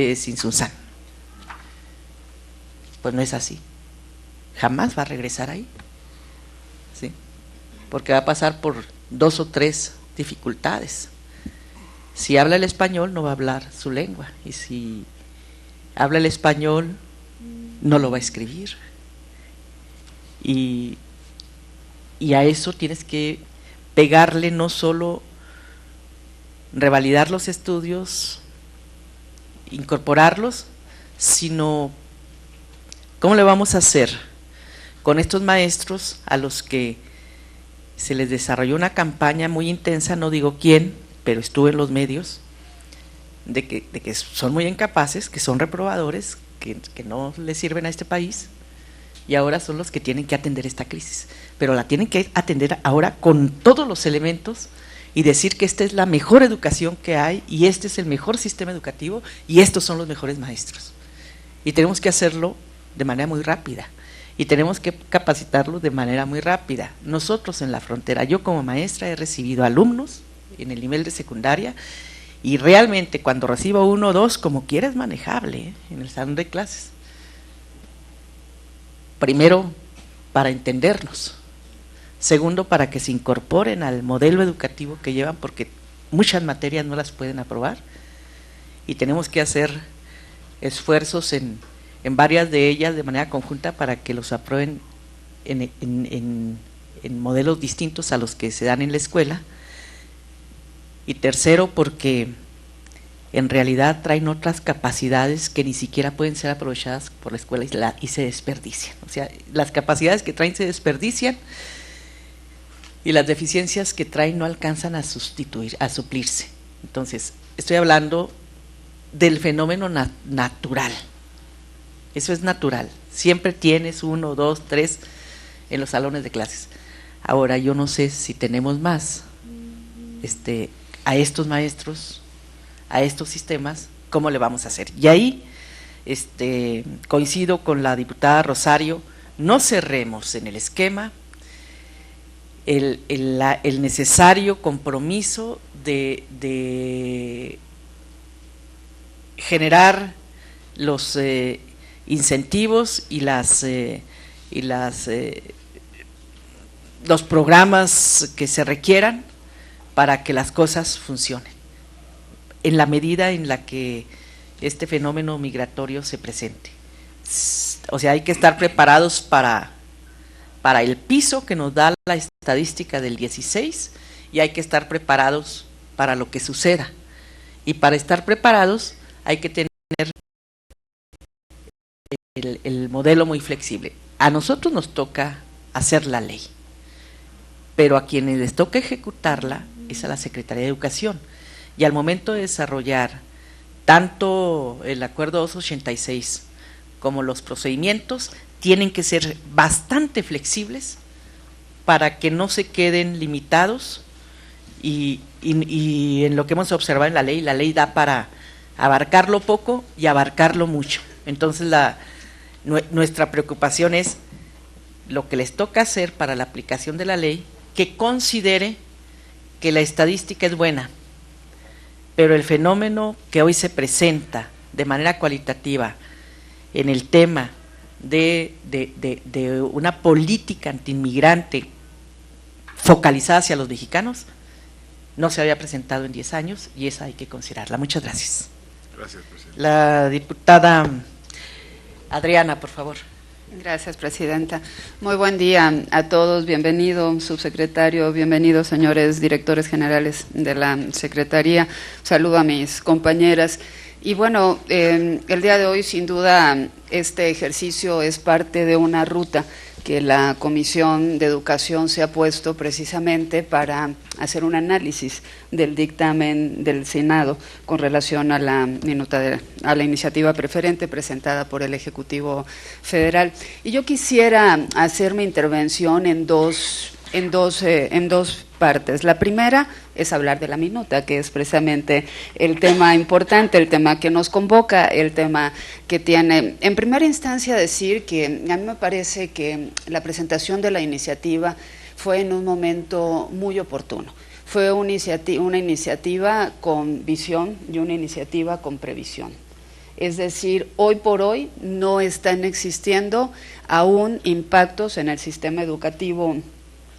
de Tzintzuntzán. Pues no es así. Jamás va a regresar ahí, ¿sí? Porque va a pasar por 2 o 3 dificultades. Si habla el español, no va a hablar su lengua, y si habla el español, no lo va a escribir. Y a eso tienes que pegarle, no solo revalidar los estudios, incorporarlos, sino cómo le vamos a hacer con estos maestros a los que se les desarrolló una campaña muy intensa, no digo quién, pero estuve en los medios, de que son muy incapaces, que son reprobadores, que no les sirven a este país, y ahora son los que tienen que atender esta crisis, pero la tienen que atender ahora con todos los elementos y decir que esta es la mejor educación que hay y este es el mejor sistema educativo y estos son los mejores maestros. Y tenemos que hacerlo de manera muy rápida y tenemos que capacitarlos de manera muy rápida. Nosotros en la frontera, yo como maestra he recibido alumnos en el nivel de secundaria y realmente cuando recibo 1 o 2, como quiera es manejable en el salón de clases. Primero, para entendernos. Segundo, para que se incorporen al modelo educativo que llevan, porque muchas materias no las pueden aprobar y tenemos que hacer esfuerzos en varias de ellas de manera conjunta para que los aprueben en modelos distintos a los que se dan en la escuela. Y tercero, porque en realidad traen otras capacidades que ni siquiera pueden ser aprovechadas por la escuela y se desperdician. O sea, las capacidades que traen se desperdician y las deficiencias que traen no alcanzan a suplirse. Entonces, estoy hablando del fenómeno natural. Eso es natural. Siempre tienes 1, 2, 3 en los salones de clases. Ahora, yo no sé si tenemos más a estos maestros, a estos sistemas, ¿cómo le vamos a hacer? Y ahí coincido con la diputada Rosario, no cerremos en el esquema el necesario compromiso de generar los incentivos y los programas que se requieran para que las cosas funcionen, en la medida en la que este fenómeno migratorio se presente. O sea, hay que estar preparados para el piso que nos da la estadística del 16 y hay que estar preparados para lo que suceda. Y para estar preparados hay que tener el modelo muy flexible. A nosotros nos toca hacer la ley, pero a quienes les toca ejecutarla es a la Secretaría de Educación. Y al momento de desarrollar tanto el Acuerdo 286 como los procedimientos, tienen que ser bastante flexibles para que no se queden limitados y en lo que hemos observado en la ley da para abarcarlo poco y abarcarlo mucho. Entonces nuestra preocupación es lo que les toca hacer para la aplicación de la ley, que considere que la estadística es buena, pero el fenómeno que hoy se presenta de manera cualitativa en el tema de una política antiinmigrante focalizada hacia los mexicanos no se había presentado en 10 años y esa hay que considerarla. Muchas gracias. Gracias, presidenta. La diputada Adriana, por favor. Gracias, presidenta. Muy buen día a todos. Bienvenido, subsecretario. Bienvenidos, señores directores generales de la Secretaría. Saludo a mis compañeras. Y bueno, el día de hoy, sin duda, este ejercicio es parte de una ruta que la Comisión de Educación se ha puesto precisamente para hacer un análisis del dictamen del Senado con relación a la iniciativa preferente presentada por el Ejecutivo Federal. Y yo quisiera hacer mi intervención en dos partes. La primera es hablar de la minuta, que es precisamente el tema importante, el tema que nos convoca, el tema que tiene, en primera instancia, decir que a mí me parece que la presentación de la iniciativa fue en un momento muy oportuno. Fue una iniciativa con visión y una iniciativa con previsión. Es decir, hoy por hoy no están existiendo aún impactos en el sistema educativo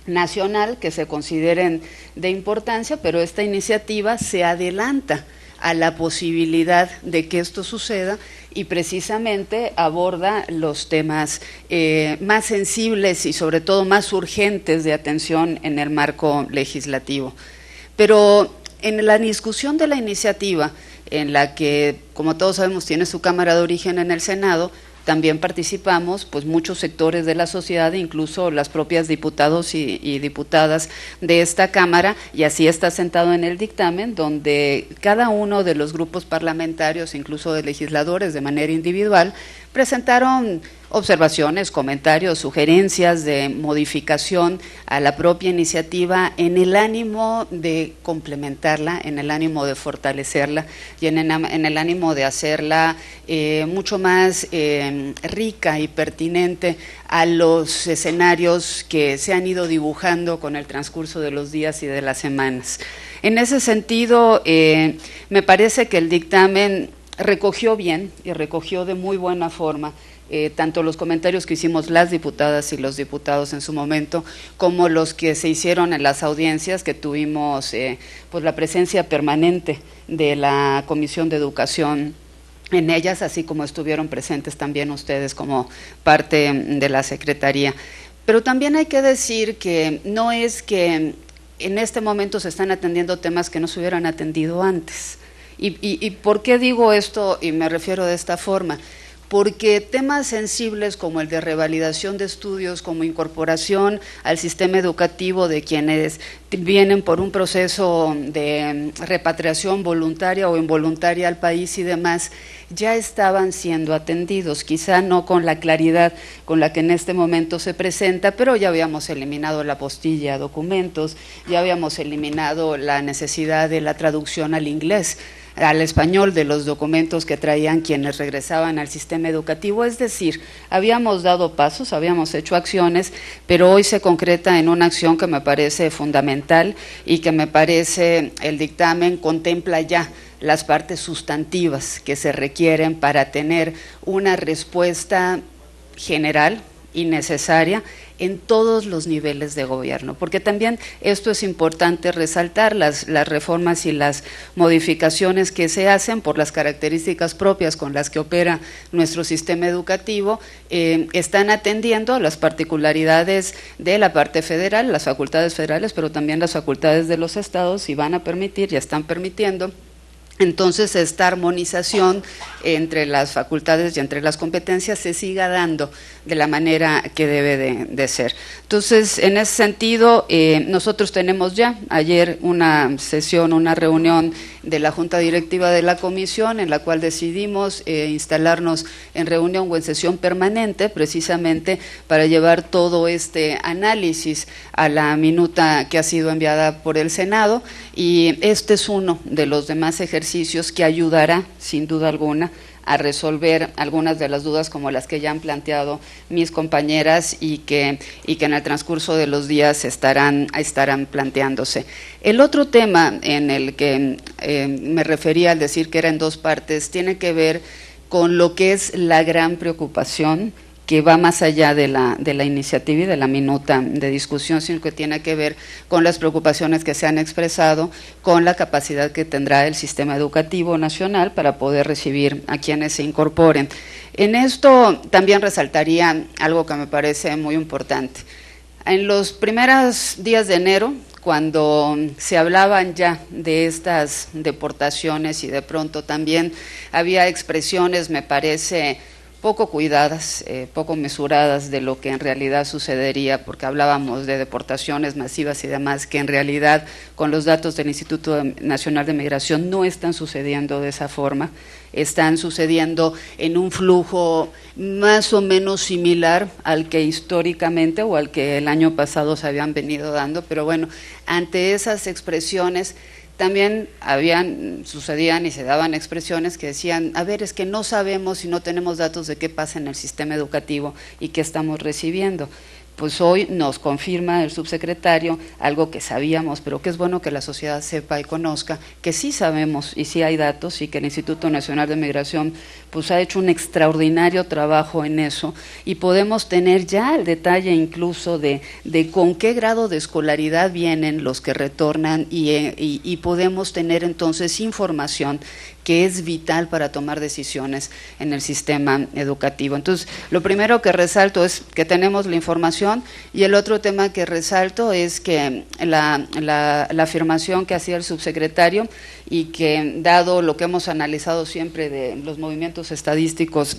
nacional que se consideren de importancia, pero esta iniciativa se adelanta a la posibilidad de que esto suceda y precisamente aborda los temas más sensibles y sobre todo más urgentes de atención en el marco legislativo. Pero en la discusión de la iniciativa, en la que, como todos sabemos, tiene su Cámara de origen en el Senado, también participamos pues muchos sectores de la sociedad, incluso las propias diputados y diputadas de esta Cámara, y así está sentado en el dictamen, donde cada uno de los grupos parlamentarios, incluso de legisladores de manera individual, presentaron observaciones, comentarios, sugerencias de modificación a la propia iniciativa en el ánimo de complementarla, en el ánimo de fortalecerla y en el ánimo de hacerla mucho más rica y pertinente a los escenarios que se han ido dibujando con el transcurso de los días y de las semanas. En ese sentido, me parece que el dictamen recogió bien y recogió de muy buena forma tanto los comentarios que hicimos las diputadas y los diputados en su momento, como los que se hicieron en las audiencias que tuvimos, pues la presencia permanente de la Comisión de Educación en ellas, así como estuvieron presentes también ustedes como parte de la Secretaría. Pero también hay que decir que no es que en este momento se están atendiendo temas que no se hubieran atendido antes. ¿Y por qué digo esto y me refiero de esta forma? Porque temas sensibles como el de revalidación de estudios, como incorporación al sistema educativo de quienes vienen por un proceso de repatriación voluntaria o involuntaria al país y demás, ya estaban siendo atendidos, quizá no con la claridad con la que en este momento se presenta, pero ya habíamos eliminado la apostilla a documentos, ya habíamos eliminado la necesidad de la traducción al inglés, al español de los documentos que traían quienes regresaban al sistema educativo, es decir, habíamos dado pasos, habíamos hecho acciones, pero hoy se concreta en una acción que me parece fundamental y que me parece el dictamen contempla ya las partes sustantivas que se requieren para tener una respuesta general y necesaria en todos los niveles de gobierno, porque también esto es importante resaltar, las reformas y las modificaciones que se hacen por las características propias con las que opera nuestro sistema educativo, están atendiendo a las particularidades de la parte federal, las facultades federales, pero también las facultades de los estados, y van a permitir, ya están permitiendo, entonces esta armonización entre las facultades y entre las competencias se siga dando de la manera que debe de ser. Entonces, en ese sentido, nosotros tenemos ya ayer una sesión, una reunión de la Junta Directiva de la Comisión, en la cual decidimos instalarnos en reunión o en sesión permanente, precisamente para llevar todo este análisis a la minuta que ha sido enviada por el Senado, y este es uno de los demás ejercicios que ayudará, sin duda alguna, a resolver algunas de las dudas como las que ya han planteado mis compañeras y que en el transcurso de los días estarán planteándose. El otro tema en el que me refería al decir que era en dos partes tiene que ver con lo que es la gran preocupación que va más allá de la iniciativa y de la minuta de discusión, sino que tiene que ver con las preocupaciones que se han expresado, con la capacidad que tendrá el sistema educativo nacional para poder recibir a quienes se incorporen. En esto también resaltaría algo que me parece muy importante. En los primeros días de enero, cuando se hablaban ya de estas deportaciones y de pronto también había expresiones, me parece, poco cuidadas, poco mesuradas de lo que en realidad sucedería, porque hablábamos de deportaciones masivas y demás, que en realidad con los datos del Instituto Nacional de Migración no están sucediendo de esa forma, están sucediendo en un flujo más o menos similar al que históricamente o al que el año pasado se habían venido dando, pero bueno, ante esas expresiones también sucedían y se daban expresiones que decían, a ver, es que no sabemos y no tenemos datos de qué pasa en el sistema educativo y qué estamos recibiendo. pues hoy nos confirma el subsecretario algo que sabíamos, pero que es bueno que la sociedad sepa y conozca, que sí sabemos y sí hay datos, y que el Instituto Nacional de Migración pues ha hecho un extraordinario trabajo en eso, y podemos tener ya el detalle incluso de con qué grado de escolaridad vienen los que retornan, y podemos tener entonces información que es vital para tomar decisiones en el sistema educativo. Entonces, lo primero que resalto es que tenemos la información, y el otro tema que resalto es que la afirmación que hacía el subsecretario, y que dado lo que hemos analizado siempre de los movimientos estadísticos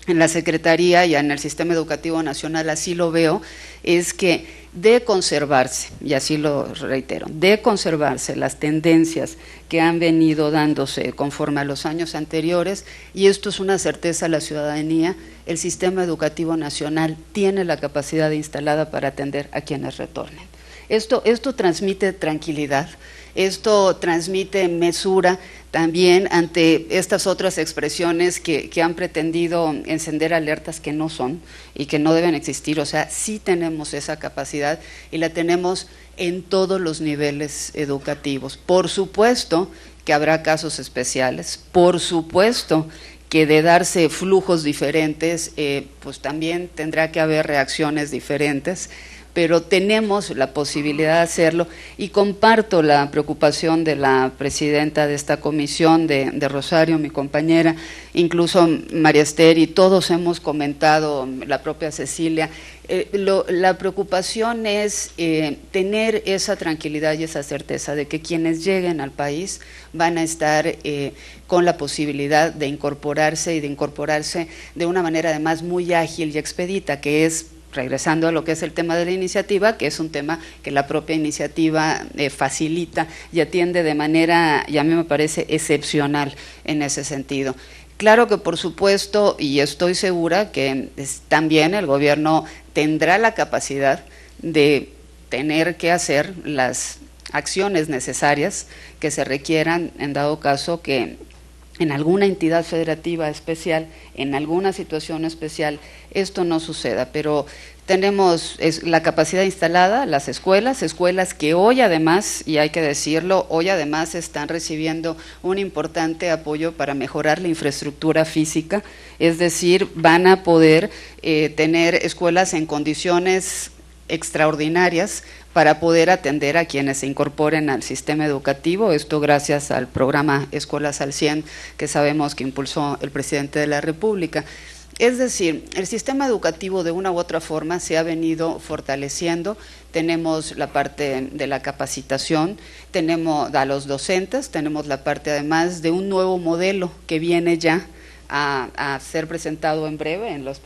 en la Secretaría y en el Sistema Educativo Nacional, así lo veo, es que de conservarse, y así lo reitero, de conservarse las tendencias que han venido dándose conforme a los años anteriores, y esto es una certeza a la ciudadanía, el Sistema Educativo Nacional tiene la capacidad instalada para atender a quienes retornen. Esto transmite tranquilidad, esto transmite mesura también ante estas otras expresiones que han pretendido encender alertas que no son y que no deben existir. O sea, sí tenemos esa capacidad y la tenemos en todos los niveles educativos. Por supuesto que habrá casos especiales, por supuesto que de darse flujos diferentes, pues también tendrá que haber reacciones diferentes, pero tenemos la posibilidad de hacerlo, y comparto la preocupación de la presidenta de esta comisión, de Rosario, mi compañera, incluso María Esther, y todos hemos comentado, la propia Cecilia, la preocupación es tener esa tranquilidad y esa certeza de que quienes lleguen al país van a estar con la posibilidad de incorporarse de una manera además muy ágil y expedita, que es, regresando a lo que es el tema de la iniciativa, que es un tema que la propia iniciativa facilita y atiende de manera, y a mí me parece excepcional en ese sentido. Claro que por supuesto, y estoy segura que también el gobierno tendrá la capacidad de tener que hacer las acciones necesarias que se requieran en dado caso que en alguna entidad federativa especial, en alguna situación especial, esto no suceda, pero tenemos la capacidad instalada, las escuelas que hoy además, y hay que decirlo, hoy además están recibiendo un importante apoyo para mejorar la infraestructura física, es decir, van a poder tener escuelas en condiciones extraordinarias para poder atender a quienes se incorporen al sistema educativo, esto gracias al programa Escuelas al 100 que sabemos que impulsó el presidente de la República. Es decir, el sistema educativo de una u otra forma se ha venido fortaleciendo, tenemos la parte de la capacitación, tenemos a los docentes, tenemos la parte además de un nuevo modelo que viene ya a ser presentado en breve, en los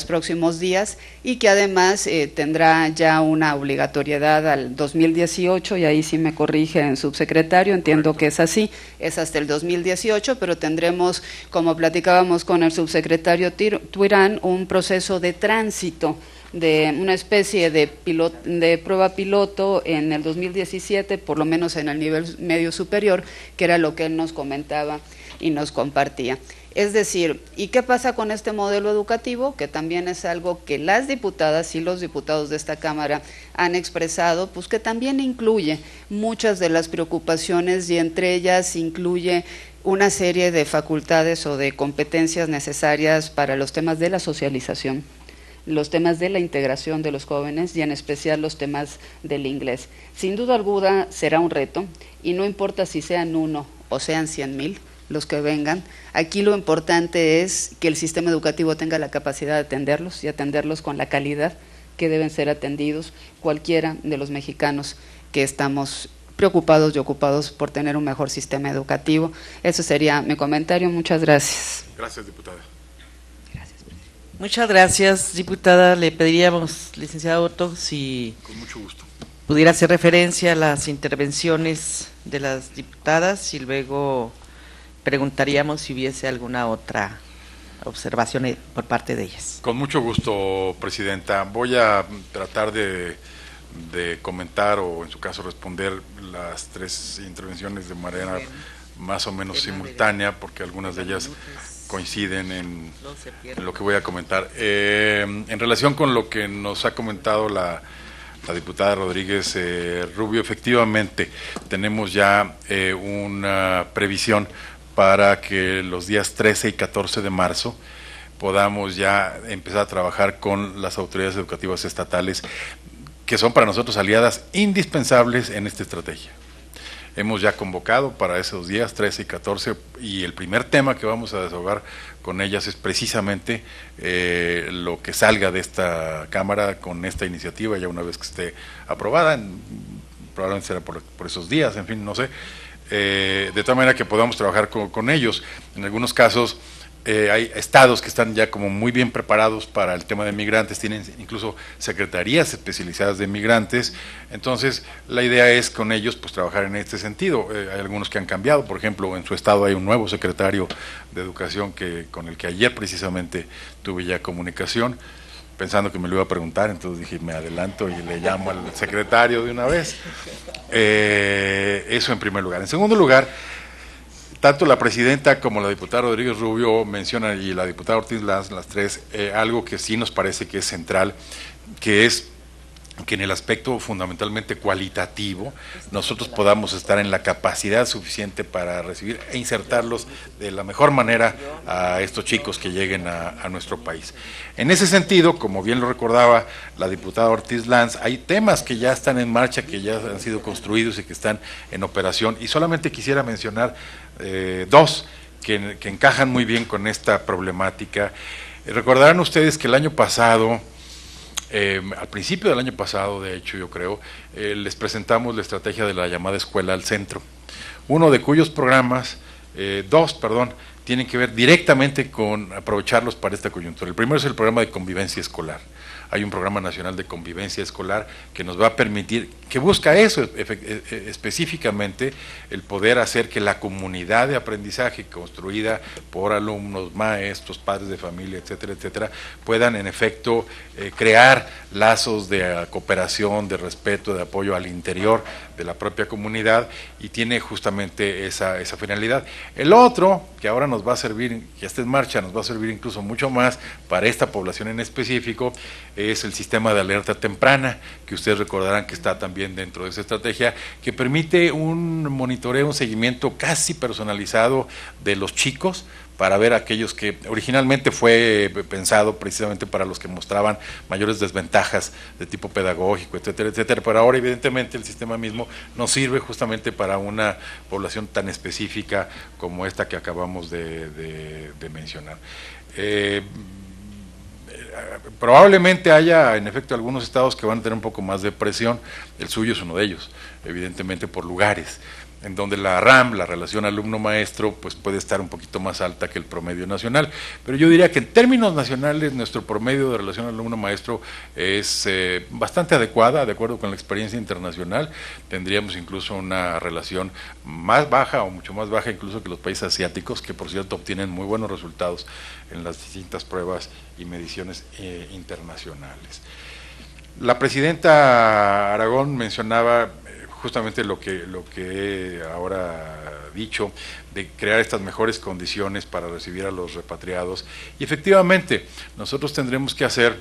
próximos días, y que además tendrá ya una obligatoriedad al 2018, y ahí sí me corrige el subsecretario, entiendo que es así, es hasta el 2018, pero tendremos, como platicábamos con el subsecretario Tuirán, un proceso de tránsito, de una especie de prueba piloto en el 2017, por lo menos en el nivel medio superior, que era lo que él nos comentaba y nos compartía. Es decir, ¿y qué pasa con este modelo educativo? Que también es algo que las diputadas y los diputados de esta Cámara han expresado, pues que también incluye muchas de las preocupaciones, y entre ellas incluye una serie de facultades o de competencias necesarias para los temas de la socialización, los temas de la integración de los jóvenes y en especial los temas del inglés. Sin duda alguna será un reto, y no importa si sean 1 o sean 100,000 los que vengan, aquí lo importante es que el sistema educativo tenga la capacidad de atenderlos y atenderlos con la calidad que deben ser atendidos cualquiera de los mexicanos que estamos preocupados y ocupados por tener un mejor sistema educativo. Ese sería mi comentario. Muchas gracias. Gracias, diputada. Muchas gracias, diputada. Le pediríamos, licenciado Otto, si con mucho gusto pudiera hacer referencia a las intervenciones de las diputadas, y luego preguntaríamos si hubiese alguna otra observación por parte de ellas. Con mucho gusto, presidenta. Voy a tratar de comentar, o en su caso responder, las 3 intervenciones de manera más o menos simultánea, porque algunas de ellas coinciden en lo que voy a comentar. En relación con lo que nos ha comentado la diputada Rodríguez Rubio, efectivamente tenemos ya una previsión para que los días 13 y 14 de marzo podamos ya empezar a trabajar con las autoridades educativas estatales, que son para nosotros aliadas indispensables en esta estrategia. Hemos ya convocado para esos días 13 y 14 y el primer tema que vamos a desahogar con ellas es precisamente lo que salga de esta Cámara con esta iniciativa, ya una vez que esté aprobada, probablemente será por esos días, en fin, no sé, de tal manera que podamos trabajar con ellos. En algunos casos hay estados que están ya como muy bien preparados para el tema de migrantes, tienen incluso secretarías especializadas de migrantes, entonces la idea es con ellos pues trabajar en este sentido. Hay algunos que han cambiado, por ejemplo en su estado hay un nuevo secretario de Educación con el que ayer precisamente tuve ya comunicación, pensando que me lo iba a preguntar, entonces dije me adelanto y le llamo al secretario de una vez. Eso en primer lugar. En segundo lugar, tanto la presidenta como la diputada Rodríguez Rubio mencionan, y la diputada Ortiz Lanz, las tres, algo que sí nos parece que es central, que es que en el aspecto fundamentalmente cualitativo nosotros podamos estar en la capacidad suficiente para recibir e insertarlos de la mejor manera a estos chicos que lleguen a nuestro país. En ese sentido, como bien lo recordaba la diputada Ortiz Lanz, hay temas que ya están en marcha, que ya han sido construidos y que están en operación, y solamente quisiera mencionar dos que encajan muy bien con esta problemática. Recordarán ustedes que el año pasado, al principio del año pasado, de hecho yo creo, les presentamos la estrategia de la llamada Escuela al Centro, dos, tienen que ver directamente con aprovecharlos para esta coyuntura. El primero es el programa de convivencia escolar. Hay un programa nacional de convivencia escolar que nos va a permitir, que busca eso específicamente, el poder hacer que la comunidad de aprendizaje construida por alumnos, maestros, padres de familia, etcétera, etcétera, puedan en efecto crear lazos de cooperación, de respeto, de apoyo al interior de la propia comunidad, y tiene justamente esa finalidad. El otro, que ahora nos va a servir, que está en marcha, nos va a servir incluso mucho más para esta población en específico, es el sistema de alerta temprana, que ustedes recordarán que está también dentro de esa estrategia, que permite un monitoreo, un seguimiento casi personalizado de los chicos, para ver aquellos que originalmente fue pensado precisamente para los que mostraban mayores desventajas de tipo pedagógico, etcétera, etcétera, pero ahora evidentemente el sistema mismo nos sirve justamente para una población tan específica como esta que acabamos de mencionar. Probablemente haya en efecto algunos estados que van a tener un poco más de presión, el suyo es uno de ellos, evidentemente por lugares, en donde la RAM, la relación alumno-maestro, pues puede estar un poquito más alta que el promedio nacional, pero yo diría que en términos nacionales nuestro promedio de relación alumno-maestro es bastante adecuada, de acuerdo con la experiencia internacional. Tendríamos incluso una relación más baja o mucho más baja incluso que los países asiáticos, que por cierto obtienen muy buenos resultados en las distintas pruebas y mediciones internacionales. La presidenta Aragón mencionaba justamente lo que he ahora dicho, de crear estas mejores condiciones para recibir a los repatriados, y efectivamente nosotros tendremos que hacer,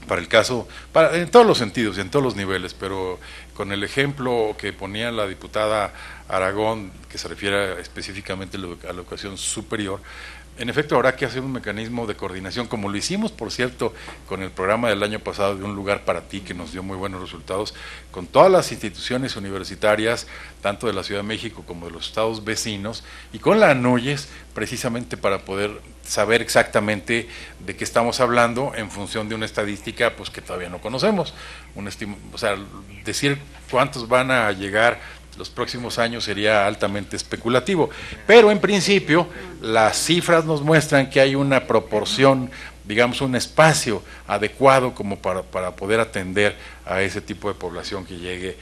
para el caso, en todos los sentidos, en todos los niveles, pero con el ejemplo que ponía la diputada Aragón, que se refiere específicamente a la educación superior, en efecto habrá que hacer un mecanismo de coordinación, como lo hicimos, por cierto, con el programa del año pasado de Un Lugar para Ti, que nos dio muy buenos resultados, con todas las instituciones universitarias, tanto de la Ciudad de México como de los estados vecinos, y con la ANUYES, precisamente para poder saber exactamente de qué estamos hablando en función de una estadística pues que todavía no conocemos. O sea, decir cuántos van a llegar los próximos años sería altamente especulativo, pero en principio las cifras nos muestran que hay una proporción, digamos un espacio adecuado como para poder atender a ese tipo de población que llegue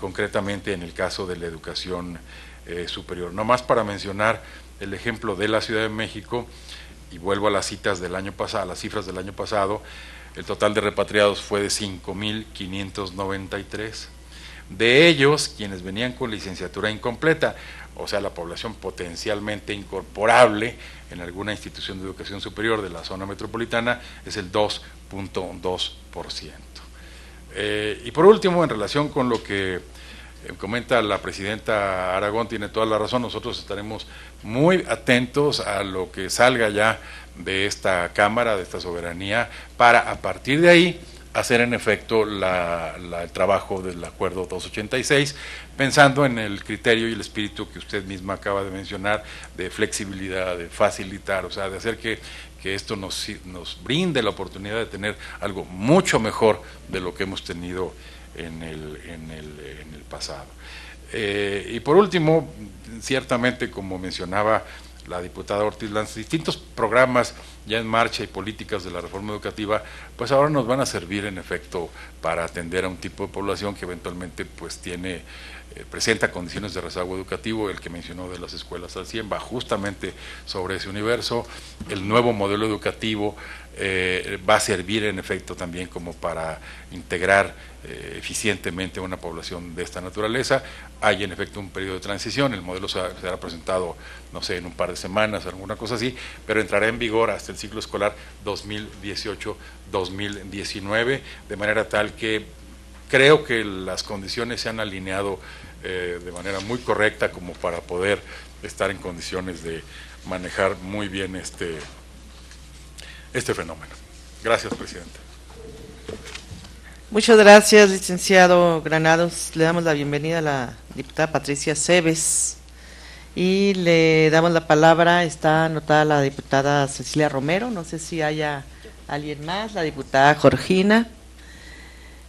concretamente en el caso de la educación superior. No más para mencionar el ejemplo de la Ciudad de México, y vuelvo a las citas del año pasado, a las cifras del año pasado, el total de repatriados fue de 5.593. de ellos quienes venían con licenciatura incompleta, o sea, la población potencialmente incorporable en alguna institución de educación superior de la zona metropolitana es el 2.2%. Y por último, en relación con lo que comenta la presidenta Aragón, tiene toda la razón, nosotros estaremos muy atentos a lo que salga ya de esta Cámara, de esta soberanía, para a partir de ahí hacer en efecto el trabajo del acuerdo 286, pensando en el criterio y el espíritu que usted misma acaba de mencionar, de flexibilidad, de facilitar, o sea, de hacer que esto nos brinde la oportunidad de tener algo mucho mejor de lo que hemos tenido en el pasado. Y por último, ciertamente, como mencionaba la diputada Ortiz Lanz, distintos programas ya en marcha y políticas de la reforma educativa, pues ahora nos van a servir en efecto para atender a un tipo de población que eventualmente pues presenta condiciones de rezago educativo. El que mencionó de las escuelas al 100 va justamente sobre ese universo. El nuevo modelo educativo va a servir en efecto también como para integrar eficientemente a una población de esta naturaleza. Hay en efecto un periodo de transición, el modelo será presentado, no sé, en un par de semanas, alguna cosa así, pero entrará en vigor hasta el ciclo escolar 2018-2019, de manera tal que creo que las condiciones se han alineado de manera muy correcta como para poder estar en condiciones de manejar muy bien este fenómeno. Gracias, presidente. Muchas gracias, licenciado Granados. Le damos la bienvenida a la diputada Patricia Cebes y le damos la palabra, está anotada la diputada Cecilia Romero, no sé si haya alguien más, la diputada Georgina.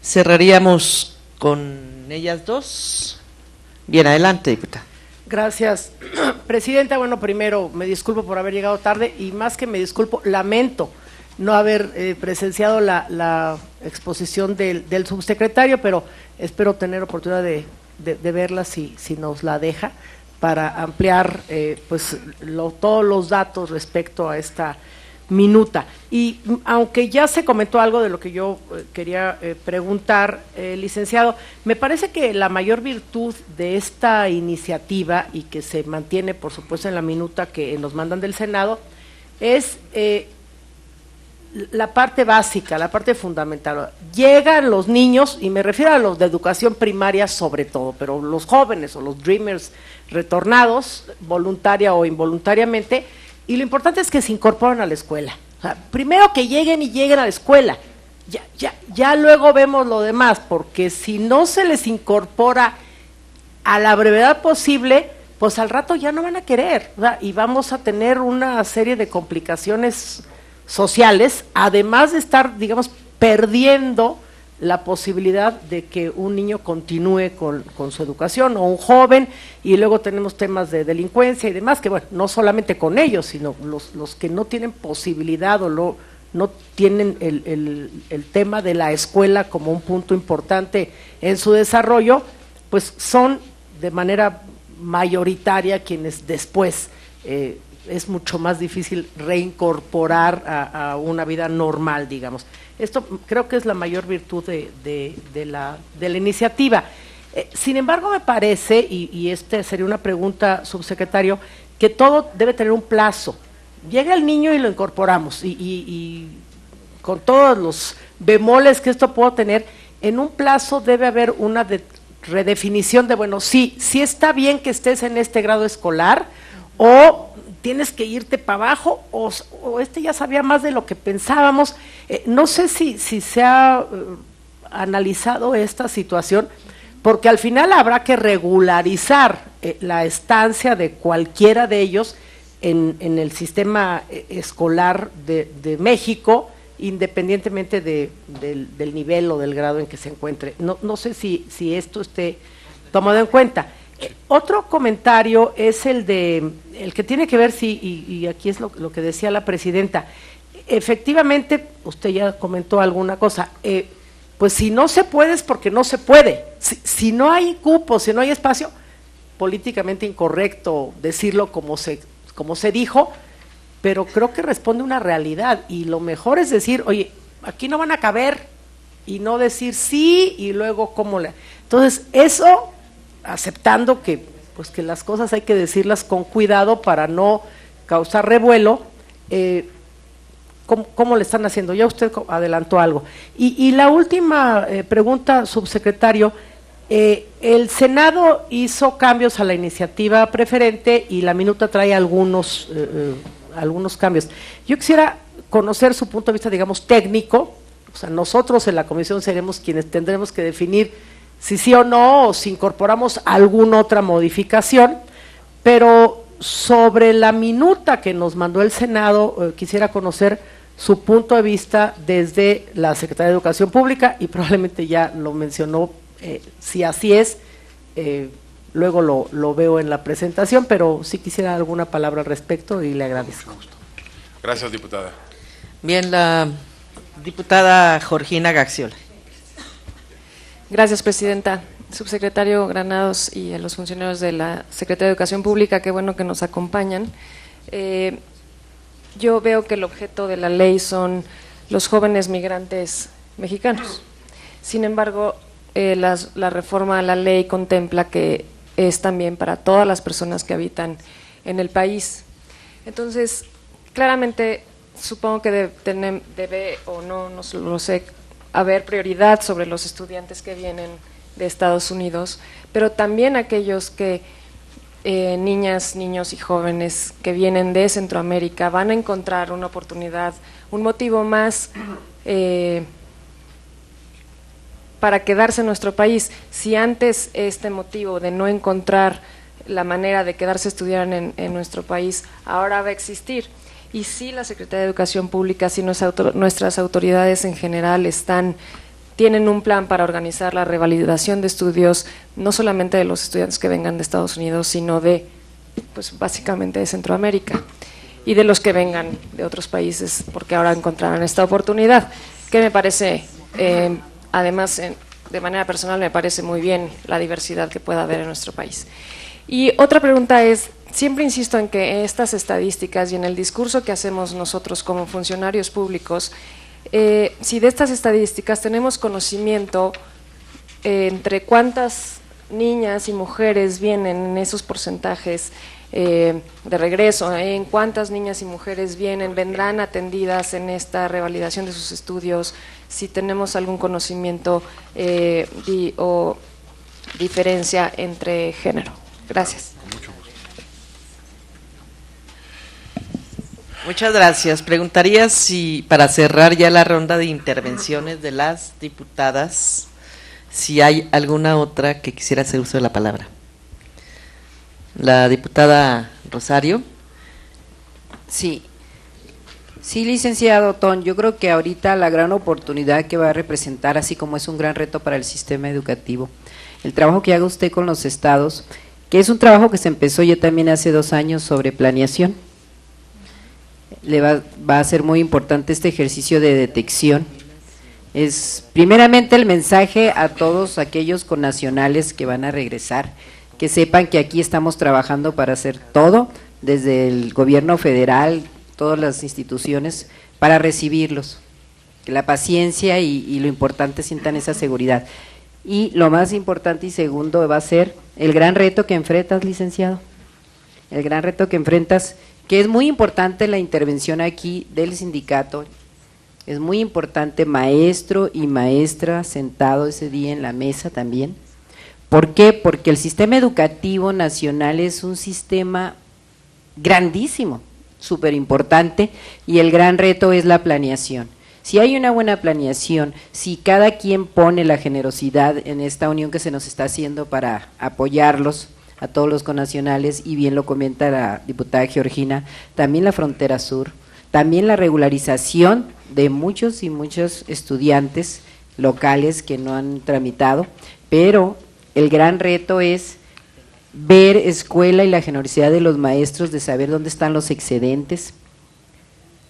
Cerraríamos con ellas dos. Bien, adelante, diputada. Gracias, presidenta. Bueno, primero me disculpo por haber llegado tarde y más que me disculpo, lamento no haber presenciado la exposición del subsecretario, pero espero tener oportunidad de verla si nos la deja, para ampliar todos los datos respecto a esta minuta. Y aunque ya se comentó algo de lo que yo quería preguntar, licenciado, me parece que la mayor virtud de esta iniciativa, y que se mantiene por supuesto en la minuta que nos mandan del Senado, es la parte básica, la parte fundamental. Llegan los niños, y me refiero a los de educación primaria sobre todo, pero los jóvenes o los dreamers retornados, voluntaria o involuntariamente, y lo importante es que se incorporen a la escuela. O sea, primero que lleguen a la escuela, ya luego vemos lo demás, porque si no se les incorpora a la brevedad posible, pues al rato ya no van a querer, ¿verdad? Y vamos a tener una serie de complicaciones sociales, además de estar, digamos, perdiendo la posibilidad de que un niño continúe con su educación, o un joven, y luego tenemos temas de delincuencia y demás, que bueno, no solamente con ellos, sino los que no tienen posibilidad o no tienen el tema de la escuela como un punto importante en su desarrollo, pues son de manera mayoritaria quienes después es mucho más difícil reincorporar a una vida normal, digamos. Esto creo que es la mayor virtud de la iniciativa. Sin embargo, me parece, y esta sería una pregunta, subsecretario, que todo debe tener un plazo. Llega el niño y lo incorporamos, y con todos los bemoles que esto puede tener, en un plazo debe haber una redefinición de, bueno, sí está bien que estés en este grado escolar, o tienes que irte para abajo, o ya sabía más de lo que pensábamos. No sé si se ha analizado esta situación, porque al final habrá que regularizar la estancia de cualquiera de ellos en el sistema escolar de México, independientemente del nivel o del grado en que se encuentre. No sé si esto esté tomado en cuenta. Otro comentario es el que tiene que ver, y aquí es lo que decía la presidenta. Efectivamente, usted ya comentó alguna cosa, pues si no se puede es porque no se puede. Si no hay cupo, si no hay espacio, políticamente incorrecto decirlo como se dijo, pero creo que responde a una realidad, y lo mejor es decir, oye, aquí no van a caber, y no decir sí y luego cómo le… Entonces, eso, aceptando que, pues, que las cosas hay que decirlas con cuidado para no causar revuelo, ¿cómo le están haciendo? Ya usted adelantó algo. Y la última pregunta, subsecretario, el Senado hizo cambios a la iniciativa preferente y la minuta trae algunos cambios. Yo quisiera conocer su punto de vista, digamos, técnico. O sea, nosotros en la comisión seremos quienes tendremos que definir si sí o no, o si incorporamos alguna otra modificación, pero sobre la minuta que nos mandó el Senado, quisiera conocer su punto de vista desde la Secretaría de Educación Pública, y probablemente ya lo mencionó, si así es, luego lo veo en la presentación, pero sí quisiera alguna palabra al respecto y le agradezco. Gracias, diputada. Bien, la diputada Georgina Gaxiola. Gracias, presidenta. Subsecretario Granados y a los funcionarios de la Secretaría de Educación Pública, qué bueno que nos acompañan. Yo veo que el objeto de la ley son los jóvenes migrantes mexicanos. Sin embargo, la reforma a la ley contempla que es también para todas las personas que habitan en el país. Entonces, claramente, supongo que debe o no lo sé, haber prioridad sobre los estudiantes que vienen de Estados Unidos, pero también aquellos que, niñas, niños y jóvenes que vienen de Centroamérica van a encontrar una oportunidad, un motivo más para quedarse en nuestro país. Si antes este motivo de no encontrar la manera de quedarse a estudiar en nuestro país, ahora va a existir. Y sí, la Secretaría de Educación Pública, sí nuestras autoridades en general tienen un plan para organizar la revalidación de estudios, no solamente de los estudiantes que vengan de Estados Unidos, sino pues básicamente de Centroamérica, y de los que vengan de otros países, porque ahora encontrarán esta oportunidad, que me parece, además, de manera personal, me parece muy bien la diversidad que pueda haber en nuestro país. Y otra pregunta es, siempre insisto en que estas estadísticas y en el discurso que hacemos nosotros como funcionarios públicos, si de estas estadísticas tenemos conocimiento entre cuántas niñas y mujeres vienen en esos porcentajes de regreso, en cuántas niñas y mujeres vendrán atendidas en esta revalidación de sus estudios, si tenemos algún conocimiento o diferencia entre género. Gracias. Muchas gracias. Preguntaría si, para cerrar ya la ronda de intervenciones de las diputadas, si hay alguna otra que quisiera hacer uso de la palabra. La diputada Rosario. Sí, licenciado Otón, yo creo que ahorita la gran oportunidad que va a representar, así como es un gran reto para el sistema educativo, el trabajo que haga usted con los estados, que es un trabajo que se empezó ya también hace 2 años sobre planeación. Va a ser muy importante este ejercicio de detección. Es primeramente el mensaje a todos aquellos connacionales que van a regresar, que sepan que aquí estamos trabajando para hacer todo, desde el gobierno federal, todas las instituciones, para recibirlos, que la paciencia y lo importante sientan esa seguridad. Y lo más importante y segundo va a ser el gran reto que enfrentas, licenciado, el gran reto que enfrentas, que es muy importante la intervención aquí del sindicato, es muy importante maestro y maestra sentado ese día en la mesa también. ¿Por qué? Porque el sistema educativo nacional es un sistema grandísimo, súper importante, y el gran reto es la planeación. Si hay una buena planeación, si cada quien pone la generosidad en esta unión que se nos está haciendo para apoyarlos, a todos los connacionales, y bien lo comenta la diputada Georgina, también la frontera sur, también la regularización de muchos y muchos estudiantes locales que no han tramitado, pero el gran reto es ver escuela y la generosidad de los maestros de saber dónde están los excedentes,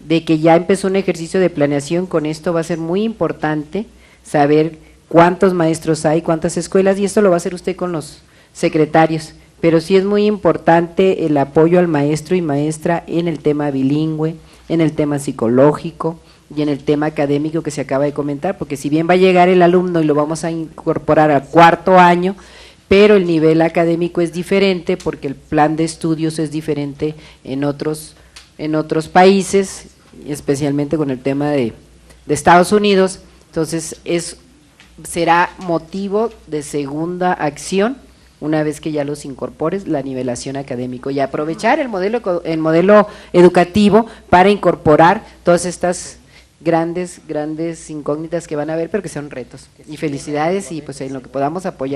de que ya empezó un ejercicio de planeación. Con esto va a ser muy importante saber cuántos maestros hay, cuántas escuelas, y esto lo va a hacer usted con los secretarios, pero sí es muy importante el apoyo al maestro y maestra en el tema bilingüe, en el tema psicológico, y en el tema académico que se acaba de comentar, porque si bien va a llegar el alumno y lo vamos a incorporar al 4º año, pero el nivel académico es diferente porque el plan de estudios es diferente en otros países, especialmente con el tema de Estados Unidos. Entonces será motivo de segunda acción una vez que ya los incorpores, la nivelación académico, y aprovechar el modelo educativo para incorporar todas estas grandes incógnitas que van a haber, pero que son retos. Y felicidades, y pues en lo que podamos apoyar.